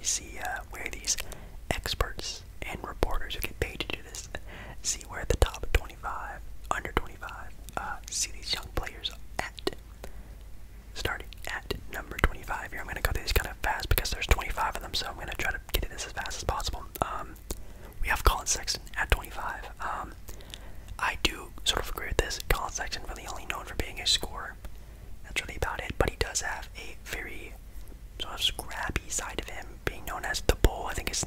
see where these experts and reporters who get paid to do this see where the top 25, under 25, see these young players at. Starting at number 25 here. I'm going to go through these kind of fast because there's 25 of them, so I'm going to try to get to this as fast as possible. We have Collin Sexton at 25. I do sort of agree with this. Collin Sexton really only known for being a scorer. That's really about it, but he does have a very sort of scrappy side of him, being known as the Bull. I think his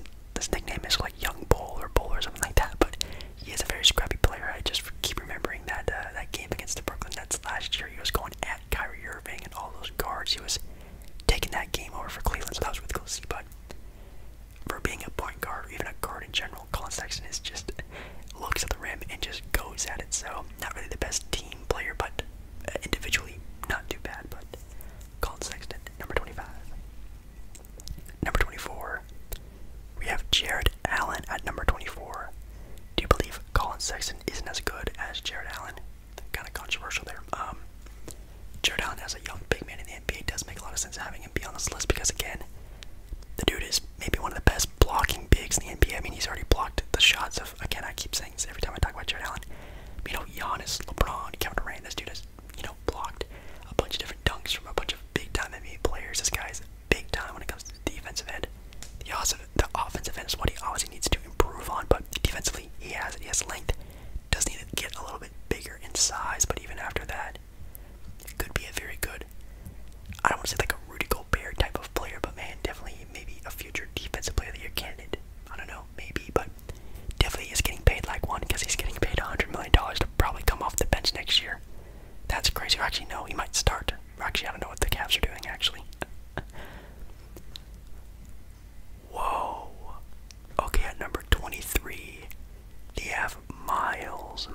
nickname is like Young Bull or something like that, but he is a very scrappy player. I just keep remembering that that game against the Brooklyn Nets last year. He was going at Kyrie Irving and all those guards. He was taking that game over for Cleveland, so that was really cool to see. But for being a point guard or even a guard in general, Collin Sexton is just looks at the rim and just goes at it. So not really the best team player, but individually not too bad. But Collin Sexton, number 25. Number 24, we have Jarrett Allen at number 24. Do you believe Collin Sexton isn't as good as Jarrett Allen? Kind of controversial there. Jarrett Allen, as a young big man in the NBA, does make a lot of sense having him be on this list because, again, the dude is maybe one of the best blocking bigs in the NBA. I mean, he's already blocked the shots of, again, I keep saying this every time I talk about Jarrett Allen. You know, Giannis, LeBron, Kevin Durant, this dude has, you know, blocked a bunch of different dunks from a bunch of big-time NBA players. This guy is big time when it comes to the defensive end. The offensive end is what he obviously needs to improve on, but defensively, he has it. He has length. Does need to get a little bit bigger in size, but even after that, it could be a very good, I don't want to say like a Rudy Gobert type of player, but man, definitely maybe a future defensive player of the year candidate. I don't know, maybe, but definitely is getting paid like one because he's getting paid $100 million to probably come off the bench next year. That's crazy. Or actually, no, he might start. Or actually, I don't know what the Cavs are doing, actually. Whoa. Okay, at number 23, they have Miles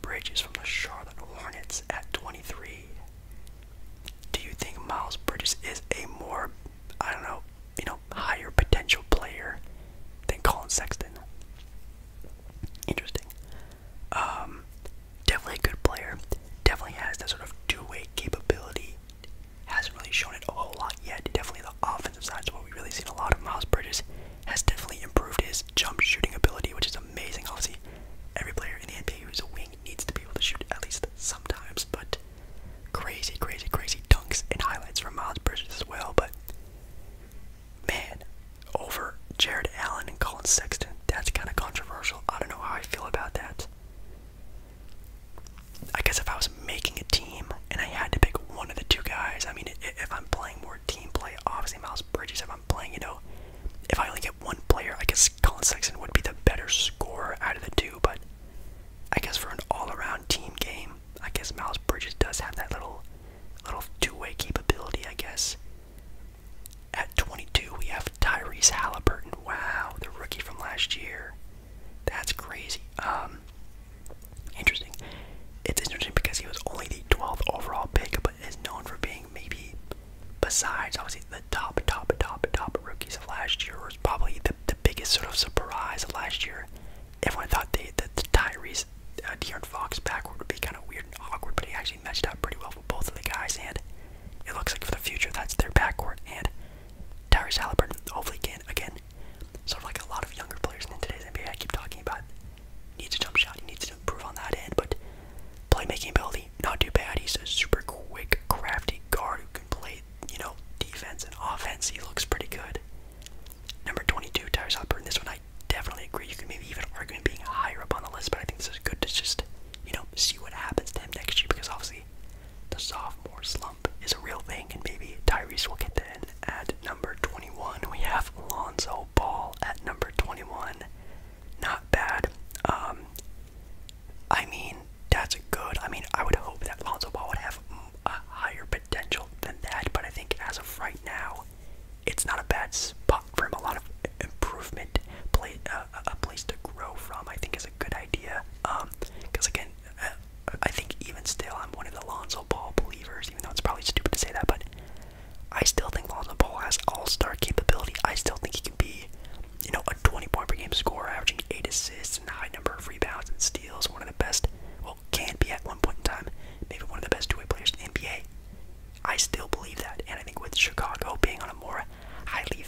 Bridges from the Charlotte Hornets at 23. Do you think Miles Bridges is a more, I don't know, you know, higher potential player than Collin Sexton? Interesting. Definitely a good player. Definitely has that sort of two-way capability. Hasn't really shown it a whole lot yet. Definitely the offensive side is what we've really seen a lot of. Miles Bridges has definitely improved his jump shooting ability, which is amazing. Obviously, every player in the NBA who's a wing needs to be able to shoot at least sometimes, but crazy dunks and highlights from Miles Bridges as well. But man, over Jarrett Allen and Collin Sexton, that's kind of controversial. I don't know how I feel about that. I guess if I was making a team and I had to pick one of the two guys, I mean, if I'm playing more team play, obviously Miles Bridges. If I'm playing, you know, if I only get one player, I guess Collin Sexton would be the better scorer out of the two. But I guess for an all-around team game, I guess Miles Bridges does have that little two-way capability, I guess. At 22, we have Tyrese Halliburton. Wow, the rookie from last year. That's crazy. Interesting. It's interesting because he was only the 12th overall pick, but is known for being maybe, besides obviously the top rookies of last year, was probably the biggest sort of surprise of last year. Everyone thought that the Tyrese De'Aaron Fox backcourt would be kind of weird and awkward, but he actually matched up pretty well with both of the guys, and it looks like for the future that's their backcourt. And Tyrese Halliburton hopefully can, again, sort of like a lot of younger players in today's NBA I keep talking about, needs a jump shot, he needs to improve on that end, but playmaking ability, not too bad. He's a super quick, crafty guard who can play, you know, defense and offense. He looks pretty good. Number 22, Tyrese Halliburton. This one I definitely agree. You could maybe even argue him being higher up on the list, but I think this is good to just, you know, see what happens to him next year, because obviously the sophomore slump is a real thing, and maybe Tyrese will get that. At number 21, we have Lonzo Ball at number 21. Not bad. I mean, that's good. I mean, I would hope that Lonzo Ball would have a higher potential than that, but I think as of right now, it's not a bad spot for him. A lot of improvement, a place to grow from, I think is a good idea. Because again, I think even still, I'm one of the Lonzo Ball believers, even though it's probably stupid to say that, but I still think Lonzo Ball has all-star capability. I still think he can be, you know, a 20-point per game scorer, averaging 8 assists and a high number of rebounds and steals. One of the best, well, can be at one point in time, maybe one of the best two-way players in the NBA. I still believe that, and I think with Chicago being on a more highly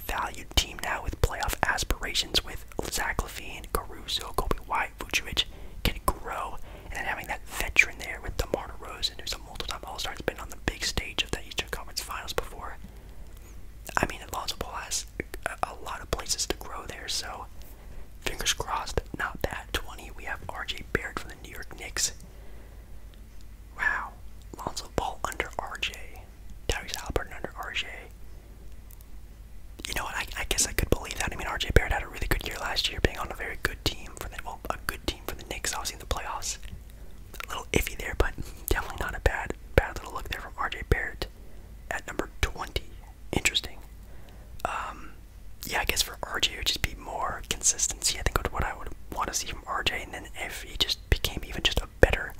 to see from RJ, and then if he just became even just a better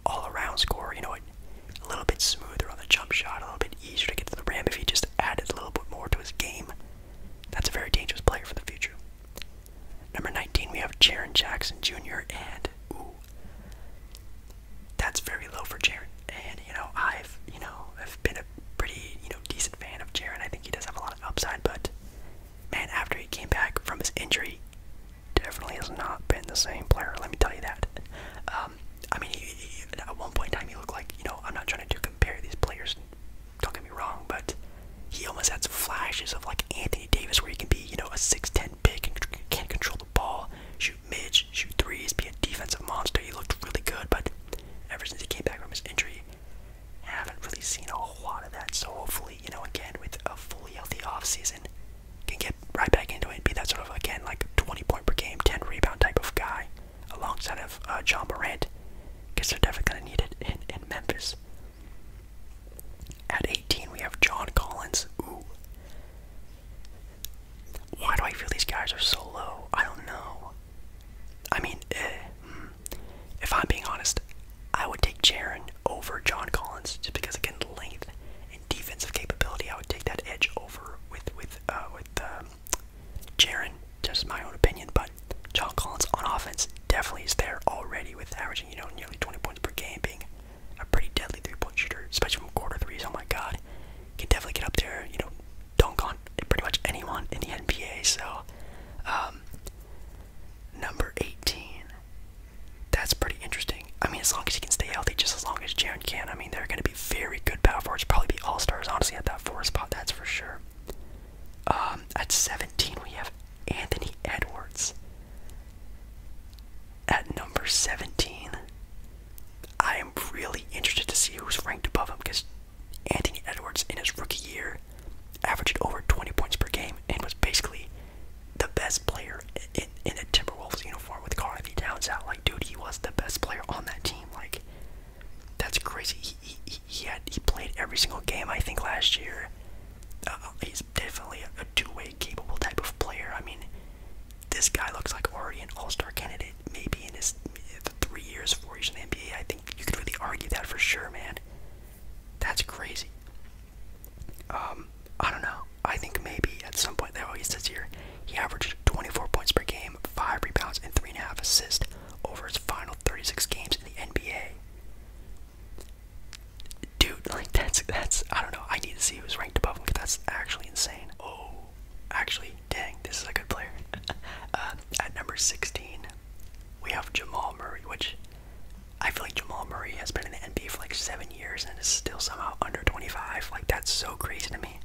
all-around scorer, you know, a little bit smoother on the jump shot, a little bit easier to get to the rim, if he just added a little bit more to his game, that's a very dangerous player for the future. Number 19, we have Jaren Jackson Jr., and that's very low for Jaren. And I've been a pretty decent fan of Jaren. I think he does have a lot of upside, but man, after he came back from his injury, definitely has not been the same player. Let me tell you that. I mean, at one point in time, he looked like I'm not trying to compare these players. Don't get me wrong, but he almost had some flashes of like Anthony Davis, where he can be a 6'10" big and can control the ball, shoot mids, shoot threes, be a defensive monster. He looked really good, but ever since he came back from his injury, I haven't really seen a whole lot of that. So hopefully, again, with a fully healthy offseason, can get right back into it and be that sort of, again, like 20 point per game, 10 rebound type of guy, alongside of John Morant, because they're definitely going to need it in Memphis. At 18, we have John Collins. Why do I feel these guys are so low? I don't know. I mean, if I'm being honest, I would take Jaren over John Collins, just because, again, length and defensive capability, I would take that edge over with Jaren, just my own opinion. But John Collins on offense definitely is there already, with averaging nearly 20 points per game, being a pretty deadly three-point shooter, especially from quarter threes. Oh my God, can definitely get up there, dunk on pretty much anyone in the NBA. So, number 18, that's pretty interesting. I mean, as long as he can stay healthy, just as long as Jaren can. I mean, they're going to be very good power forwards, probably be all-stars, honestly, at that 4 spot, that's for sure. At 17, we have Anthony Edwards. At number 17, I am really interested to see who's ranked above him, because Anthony Edwards, in his rookie year, averaged over 20 points per game and was basically the best player in a Timberwolves uniform with Karl Anthony Towns out. Like, dude, he was the best player on that team. Like, that's crazy. He played every single game, I think, last year. He's definitely a two-way capable type of player. I mean, this guy looks like already an all-star candidate, maybe in his 3 years, 4 years in the NBA. I think you could really argue that for sure, man. That's crazy. I don't know. I think maybe at some point, he says here, he averaged 24 points per game, 5 rebounds, and 3.5 assists over his final 36 games in the NBA. Dude, like, that's, I don't know. I need to see who's ranked above him, because that's actually insane. Oh, actually, dang, this is a good player. At number 16, we have Jamal Murray, which I feel like Jamal Murray has been in the NBA for like 7 years and is still somehow under 25. Like, that's so crazy to me.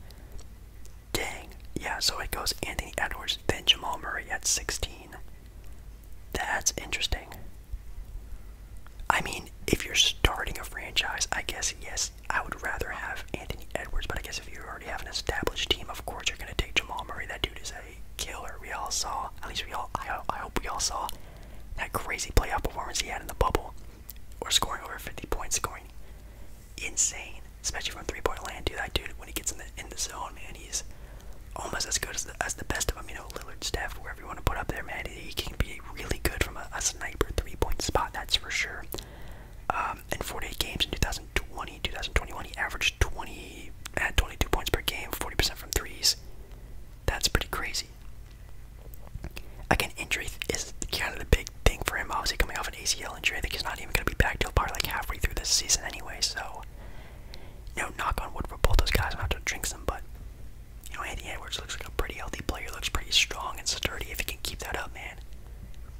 Dang. Yeah, so it goes Anthony Edwards, then Jamal Murray at 16. That's interesting. I mean, if you're starting a franchise, I guess, yes, I would rather have Anthony Edwards, but I guess if you already have an established team, of course you're going to take Jamal Murray. That dude is a killer. We all saw, at least I hope we all saw that crazy playoff performance he had in the bubble, or scoring over 50 points, scoring insane, especially from three-point land. Dude, that dude, when he gets in the zone, man, he's almost as good as the best of them. Lillard, Steph, wherever you want to put up there, man, he can be really good from a sniper three-point spot, that's for sure. In 48 games in 2020, 2021, he averaged 22 points per game, 40% from threes. That's pretty crazy. Again, injury is kind of the big thing for him, obviously coming off an ACL injury. I think he's not even going to be back till probably like halfway through this season anyway, so, knock on wood for both those guys. I'm not going to jinx them, but, Anthony Edwards looks like a pretty healthy player, looks pretty strong and sturdy. If he can keep that up, man,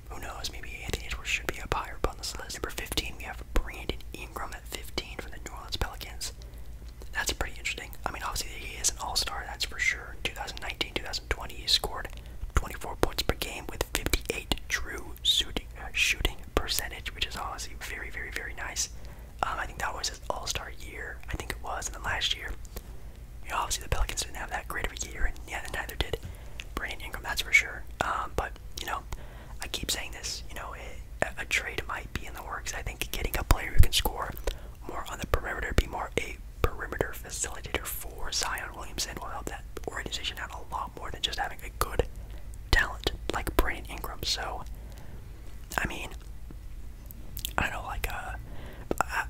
who knows, maybe Anthony Edwards should be up higher on this list. Number 15, we have Brandon Ingram at 15 from the New Orleans Pelicans. That's pretty interesting. I mean, obviously he is an all-star, that's for sure. In 2019, 2020, he scored 24 points per game with 58 true shooting percentage, which is obviously very, very, very nice. I think that was his all-star year. I think it was. And then last year, obviously the Pelicans didn't have that great of a year, and yeah, neither did Brandon Ingram, that's for sure. But, I keep saying this, a trade might be in the works. I think getting a player who can score more on the perimeter, be more a perimeter facilitator for Zion Williamson, will help that organization out a lot more than just having a good talent like Brandon Ingram. So, I mean, I don't know, like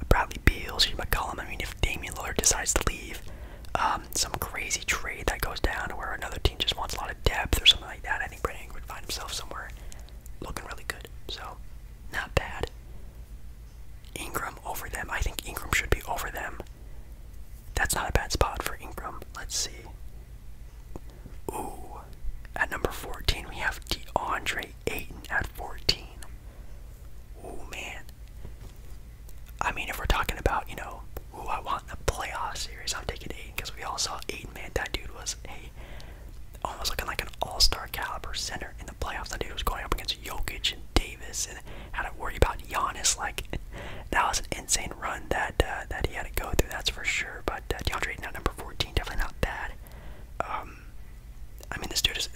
Bradley Beal, Steve McCollum. I mean, if Damian Lillard decides to leave, some crazy trade that goes down where another team just wants a lot of depth or something like that, I think Brandon Ingram would find himself somewhere looking really good. So, not bad. Ingram over them. I think Ingram should be over them. That's not a bad spot for Ingram. Let's see. Ooh. At number 14, we have Deandre Ayton at 14. Ooh, man. I mean, if we're talking about, you know, who I want in the playoff series, I'm taking Ayton because we all saw Ayton, man. That dude was almost looking like an all-star caliber center in the playoffs. That dude was going up against Jokic and Davis and had to worry about Giannis. Like, that was an insane run that he had to go through, that's for sure. But DeAndre Ayton at number 14, definitely not bad. I mean, this dude is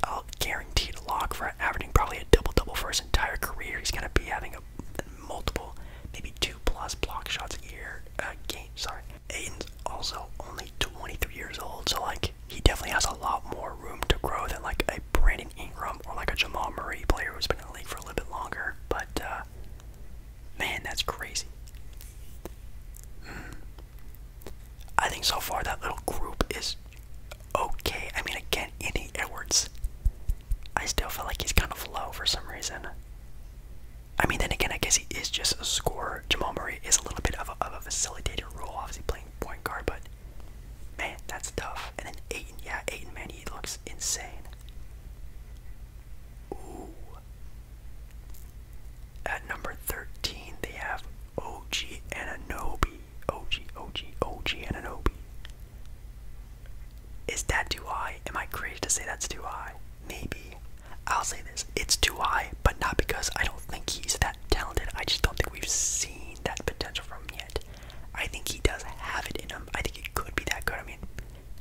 I'll guaranteed a lock for averaging probably a double-double for his entire career. He's going to be having multiple, maybe 2+ block shots a year, game. Sorry. Ayton's also only 23 years old, so like he definitely has a lot more room to grow than like a Brandon Ingram or like a Jamal Murray player who's been in the league for a little bit longer. But man, that's crazy. I think so far that little group is okay. I mean, again, Anthony Edwards, I still feel like he's kind of low for some reason. I mean, then again, I guess he is just a scorer. Jamal Murray is a little bit of a facilitator role, obviously playing point guard, but man, that's tough. And then Ayton, yeah, Ayton, man, he looks insane. Ooh. At number 13, they have OG Anunoby. OG Anunoby. Is that too high? Am I crazy to say that's too high? Maybe. I'll say this, it's too high, but not because I don't think he's that talented. I just don't think we've seen that potential from him yet. I think he does have it in him. I think it could be that good. I mean,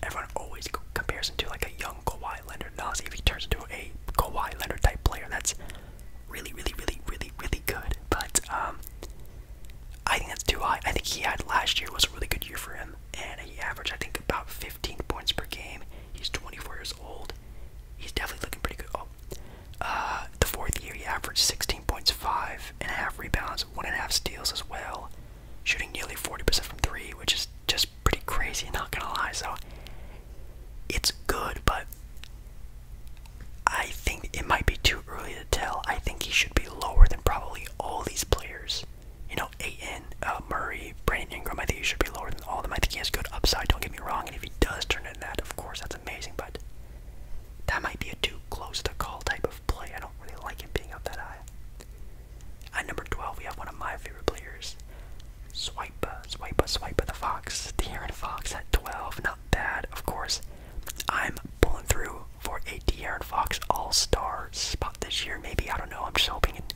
everyone always compares him to like a young Kawhi Leonard. And honestly, if he turns into a Kawhi Leonard type player, that's really good. But I think that's too high. I think he had last year was a really good year for him, and he averaged I think about 15 points per game. He's 24 years old. He's definitely looking pretty good. The fourth year he averaged 16 points, 5.5 rebounds, 1.5 steals as well, shooting nearly 40% from 3, which is just pretty crazy, not gonna lie. So it's good, but I think it might be too early to tell. I think he should be lower than probably all these players. You know, Ayton, Murray, Brandon Ingram, I think he should be lower than all of them. I think he has good upside, don't get me wrong, and if he does turn into that, of course, that's amazing, but that might be a too close to call type of play. I don't really like him being up that high. At number 12, we have one of my favorite players, Swipe the Fox, De'Aaron Fox at 12. Not bad, of course. I'm pulling through for a De'Aaron Fox All-Star spot this year. Maybe, I don't know. I'm just hoping and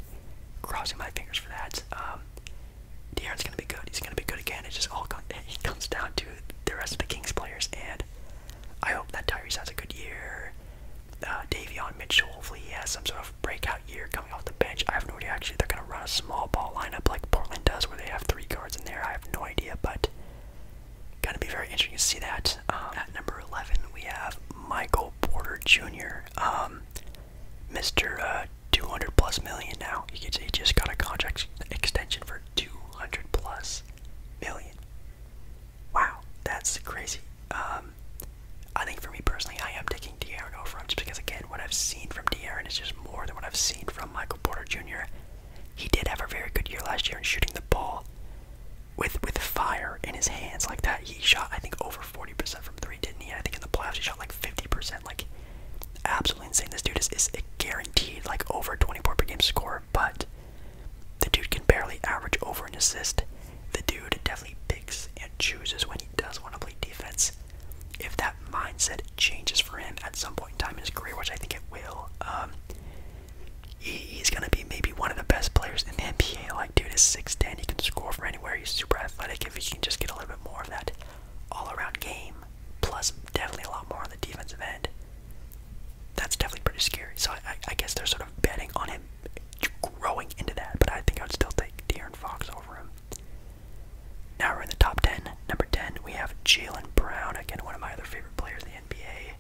crossing my fingers for that. De'Aaron's gonna be good. He's gonna be good again. It just all comes down to the rest of the Kings players, and I hope that Tyrese has a good year. Davion Mitchell, hopefully he has some sort of breakout year coming off the bench. I have no idea. Actually, they're going to run a small ball lineup like Portland does where they have 3 guards in there. I have no idea, but going to be very interesting to see that. At number 11, we have Michael Porter Jr., Mr. 200+ million now. He just got a contract extension for 200+ million. Wow, that's crazy. I think for me personally, I am taking De'Aaron over him just because, again, what I've seen from De'Aaron is just more than what I've seen from Michael Porter Jr. He did have a very good year last year in shooting the ball with fire in his hands like that. He shot, I think, over 40% from 3, didn't he? I think in the playoffs he shot like 50%, like absolutely insane. This dude is a guaranteed like over 24 per game scorer, but the dude can barely average over an assist. The dude definitely picks and chooses when he does want to play defense. If that mindset changes for him at some point in time in his career, which I think it will, he's going to be maybe one of the best players in the NBA. Like, dude is 6'10", he can score from anywhere, he's super athletic. If he can just get a little bit more of that all-around game, plus definitely a lot more on the defensive end, that's definitely pretty scary. So I guess they're sort of betting on him growing into that, but I think I would still take De'Aaron Fox over him. Now we're in the top 10. Number 10, we have Jaylen Brown. Again, one of my other favorite players in the NBA.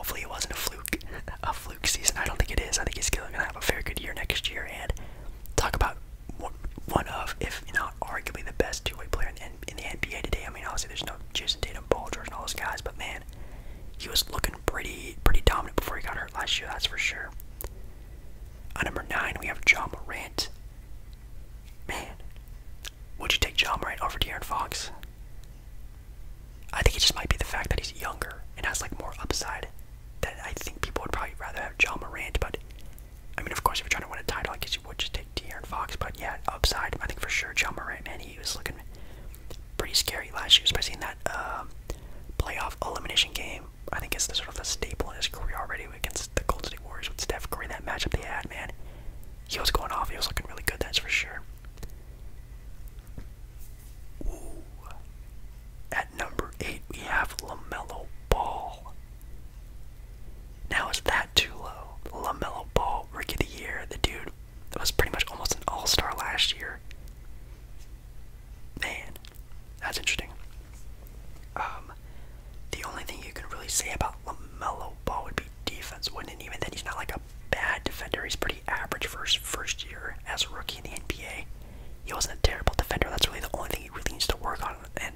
hopefully it wasn't a fluke, a fluke season. I don't think it is. I think he's going to have a very good year next year, and talk about one of, if not arguably, the best two-way player in the NBA today. I mean, obviously there's no Jayson, Tatum, Paul George, and all those guys, but man, he was looking pretty dominant before he got hurt last year. That's for sure. On number 9, we have Ja Morant. Man, would you take Ja Morant over De'Aaron Fox? I think it just might be the fact that he's younger and has like more upside. That I think people would probably rather have Ja Morant, but I mean, of course, if you're trying to win a title, I guess you would just take De'Aaron Fox. But yeah, upside, I think for sure Ja Morant, man, he was looking pretty scary last year, especially in that playoff elimination game. I think it's the sort of the staple in his career already against the Golden State Warriors with Steph Curry. That matchup they had, man, he was going off. He was looking really good. That's for sure. Ooh. At number 8, we have LaMelo Ball. Now, is that too low? LaMelo Ball, Rookie of the Year. The dude that was pretty much almost an all-star last year. Man, that's interesting. The only thing you can really say about LaMelo Ball would be defense, wouldn't it? Even then, he's not like a bad defender. He's pretty average for his first year as a rookie in the NBA. He wasn't a terrible defender. That's really the only thing he really needs to work on, and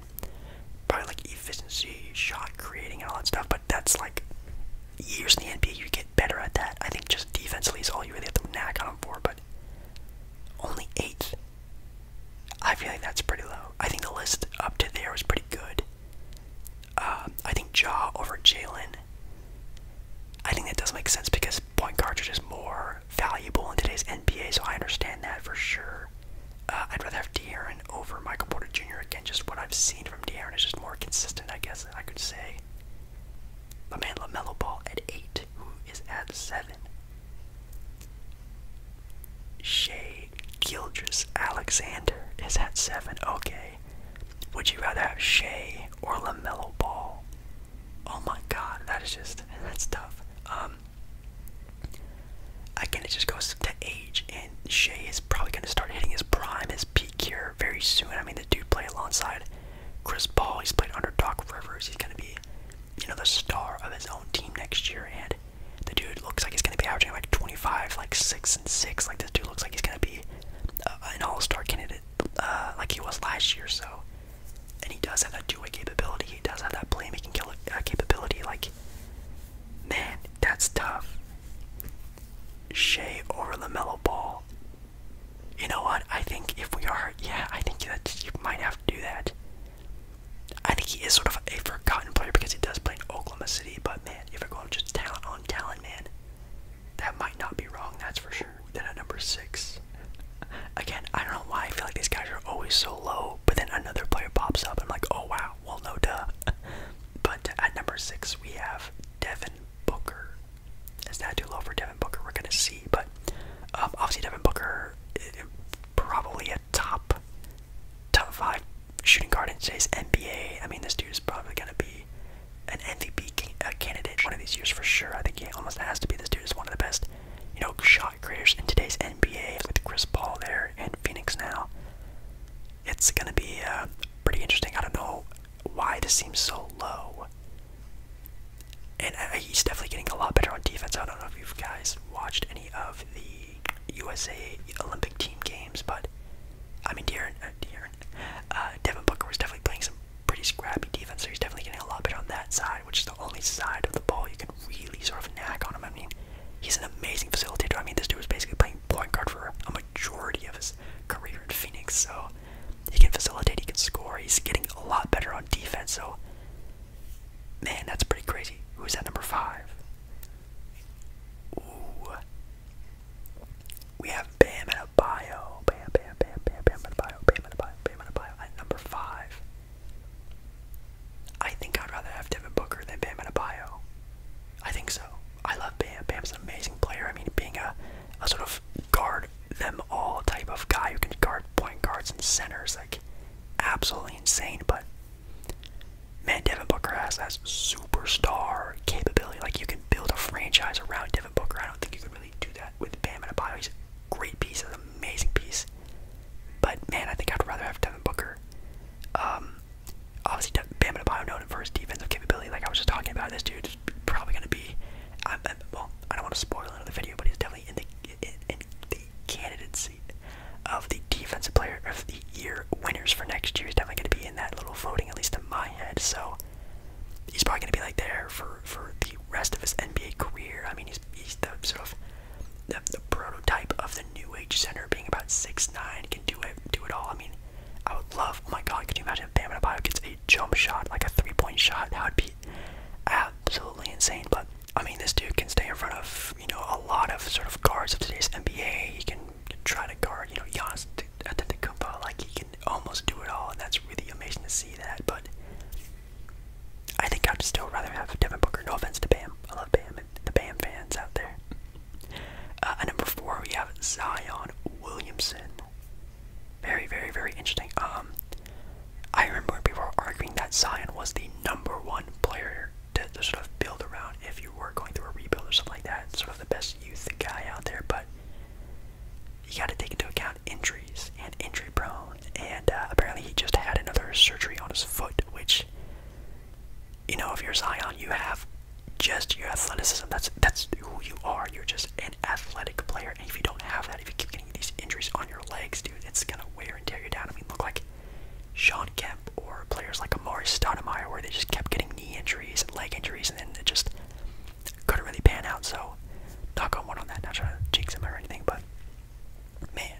probably like efficiency, shot creating, and all that stuff. But that's like years in the NBA, you get better at that. I think just defensively is all you really have to knack on him for. But only 8th. I feel like that's pretty low. I think the list up to there was pretty good. I think Ja over Jaylen. I think that does make sense because point guards are just more valuable in today's NBA, so I understand that for sure. I'd rather have De'Aaron over Michael Porter Jr. Again, just what I've seen from De'Aaron is just more consistent, I guess I could say. But man, LaMelo Ball at 8, who is at 7? Shai Gilgeous-Alexander is at 7. Okay. Would you rather have Shai or LaMelo Ball? Oh my god, that's tough. Again, it just goes to age, and Shai is probably going to start hitting his prime, his peak here very soon. I mean, the dude played alongside Chris Paul. He's played under Doc Rivers. He's going to be, the star of his own team next year, and the dude looks like he's going to be averaging like 25, like 6 and 6. Like, this dude looks like he's going to be an all-star candidate, like he was last year. So, and he does have that two-way capability. He does have that playmaking capability. Like, man, that's tough. Shai over LaMelo Ball. You know what? I think if we are, I think that you might have to do that. I think he is sort of a forgotten player because he does play in Oklahoma City, but man, if we're going just talent on talent, man, that might not be wrong, that's for sure. Then at number 6, again, I don't know why I feel like these guys are always so low, but then another player pops up, and I'm like, oh wow, well no duh. But at number 6, we have Devin Booker. Is that too low for Devin Booker? We're gonna see, but obviously Devin Booker, probably a top 5 shooting guard in today's NBA. I mean, this dude is probably gonna be an MVP candidate one of these years for sure. I think he almost has to be. This dude is one of the best, shot creators in today's NBA with Chris Paul there in Phoenix now. It's gonna be pretty interesting. I don't know why this seems so low. And he's definitely getting a lot better on defense. I don't know if you guys watched any of the USA Olympic team games, but I mean, Devin Booker was definitely playing some pretty scrappy defense, so he's definitely getting a lot better on that side, which is the only side of the ball you can really sort of knack on him. I mean, he's an amazing facilitator. I mean, this dude was basically playing point guard for a majority of his career in Phoenix, so he can facilitate, he can score, he's getting a lot better on defense, so man, that's pretty crazy. Who's at number 5? Ooh. We have Bam Adebayo. guards of today's NBA. He can try to guard, Giannis Antetokounmpo. Like, he can almost do it all, and that's really amazing to see that. But I think I'd still rather have Devin Booker. No offense to Bam. I love Bam and the Bam fans out there. At number 4, we have Zion Williamson. Very, very, very interesting. I remember when people were arguing that Zion was the number 1 player to sort of build around if you were going through a rebuild or something like that. Sort of the best youth guy out there, but you got to take into account injuries and injury prone. And apparently he just had another surgery on his foot, which, if you're Zion, you have just your athleticism. That's who you are. You're just an athletic player, and if you don't have that, if you keep getting these injuries on your legs, dude, it's gonna wear and tear you down. I mean, look like Sean Kemp or players like Amari Stoudemire, where they just kept getting knee injuries and leg injuries, and then it just couldn't really pan out. So, knock on wood on that. Not trying to jinx him or anything, but man,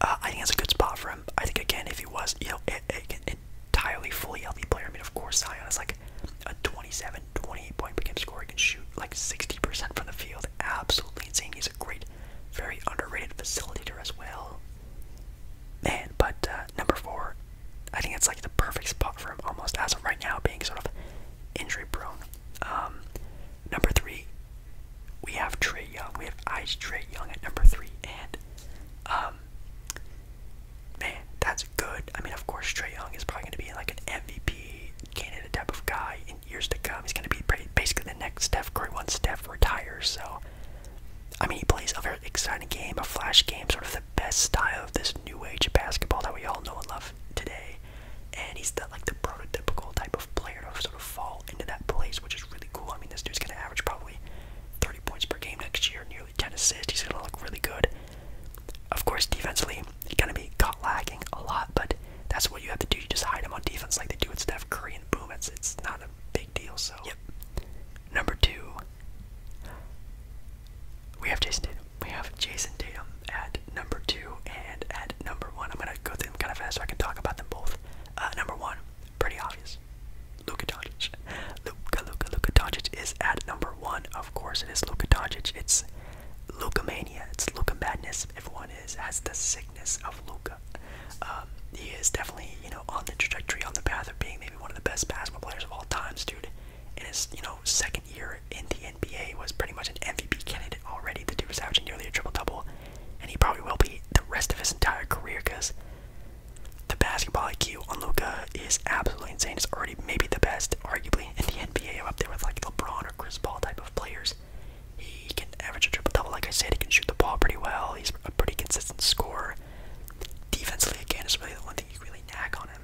I think that's a good spot for him. I think again, if he was, an entirely fully healthy player. I mean, of course, Zion is like a 27, 28 point per game scorer. He can shoot like 60% from the field. Absolutely insane. He's a great, very underrated facilitator as well. Man, but number 4, I think it's like the perfect spot for him almost as of right now, being sort of injury prone. Number 3, we have Trae Young. We have Ice Trae Young at number 3, and man, that's good. I mean, of course, Trae Young is probably going to be like an MVP candidate type of guy in years to come. He's going to be basically the next Steph Curry once Steph retires. So, I mean, he plays a very exciting game, a flash game, sort of the best style of this new age of basketball that we all know and love today. And he's the prototypical type of player to sort of fall into that place, which is really cool. I mean, this dude's going to average probably 30 points per game next year, nearly 10 assists. He's going to look really good. Of course, defensively, he's going to be caught lacking a lot, but that's what you have to do. You just hide him on defense like they do with Steph Curry, and boom, it's not a big deal. So, yep. Number 2, we have Jayson Tatum. We have Jayson Tatum at number 2, and at number 1, I'm going to go through them kind of fast so I can talk about them both. Number 1, pretty obvious. Luka Doncic. Luka Doncic is at number 1. Of course it is Luka Doncic. It's Luka mania. It's Luka madness. Everyone has the sickness of Luka. He is definitely, on the trajectory, on the path of being maybe one of the best basketball players of all times, dude. In his, second year in the NBA, was pretty much an MVP candidate already. The dude was averaging nearly a triple-double, and he probably will be the rest of his entire career, because the basketball IQ on Luka is absolutely insane. It's already maybe the best, arguably, in the NBA, up there with like LeBron or Chris Paul type of players. He can average a triple-double, like I said. He can shoot the ball pretty well. He's a pretty consistent scorer. Defensively, again, is really the one thing you really nag on him.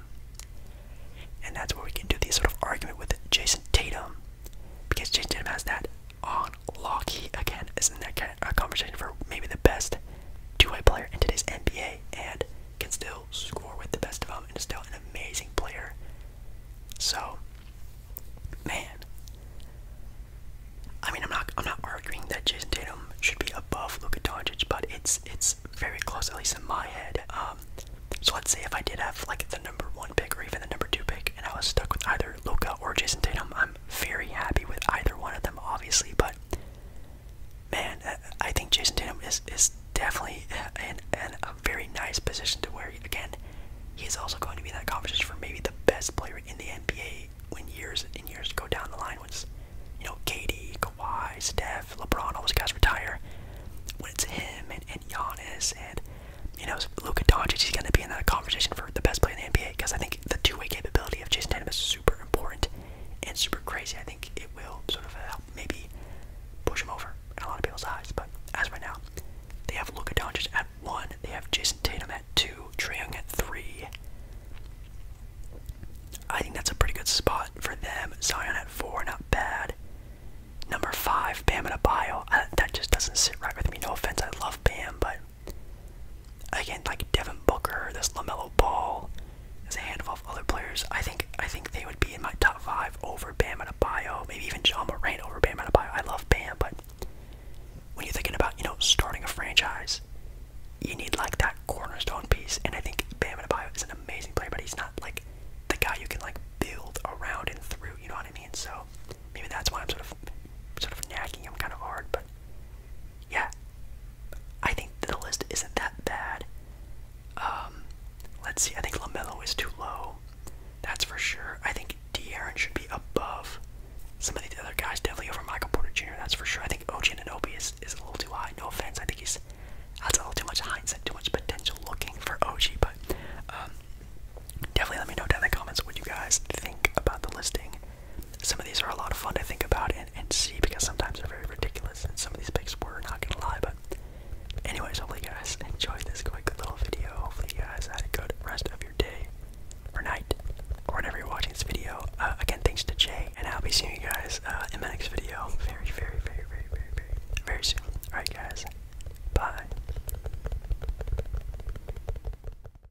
And that's where we can do the sort of argument with Jayson Tatum, because Jayson Tatum has that on lock. He, again, is in that kind of conversation for maybe the best two-way player in today's NBA, and can still score with the best of them, and is still an amazing player. So, man, I mean, I'm not arguing that Jayson Tatum should be above Luka Doncic, but it's very close, at least in my head. So let's say if I did have like the number 1 pick or even the number 2 pick, and I was stuck with either Luka or Jayson Tatum, I'm very happy with either one of them, obviously. But man, I think Jayson Tatum is definitely in a very nice position to where, again, he's also going to be in that conversation for maybe the best player in the NBA when years go down the line, when it's, KD, Kawhi, Steph, LeBron, all those guys retire. When it's him and Giannis and, Luka Doncic, he's going to be in that conversation for the best player in the NBA, because I think the two-way capability of Jayson Tatum is super important and super crazy. I think it will sort of help maybe push him over in a lot of people's eyes. But as of right now, they have Luka Doncic at 1, they have Jayson Tatum at 2, Trae Young at 3. I think that's a pretty good spot for them. Zion at 4, not bad. Number 5, Bam Adebayo. That just doesn't sit right with me. No offense, I love Bam, but again, like Devin Booker, this LaMelo Ball, there's a handful of other players. I think they would be in my top 5 over Bam Adebayo. Maybe even John Morant over Bam Adebayo. I love Bam, but when you're thinking about starting a franchise, you need like that cornerstone piece. And I think Bam Adebayo is an amazing player, but he's not like the guy you can like build around and through. You know what I mean? So maybe that's why I'm sort of nagging him kind of hard. But yeah, let's see. I think LaMelo is too low. That's for sure. I think Deandre should be above some of the other guys, definitely over Michael Porter Jr. That's for sure. I think OG Anunoby is a little too high. No offense. I think that's a little too much hindsight, too much potential looking for OG. But definitely let me know down in the comments what you guys think about the listing. Some of these are a lot of fun to think about and see because sometimes they're very ridiculous, and some of these picks were not gonna lie. But anyways, hopefully you guys enjoyed this quick little video. Hopefully you guys had a good rest of your day or night or whenever you're watching this video. Again, thanks to Jay, and I'll be seeing you guys in the next video very, very, very, very, very, very, very soon.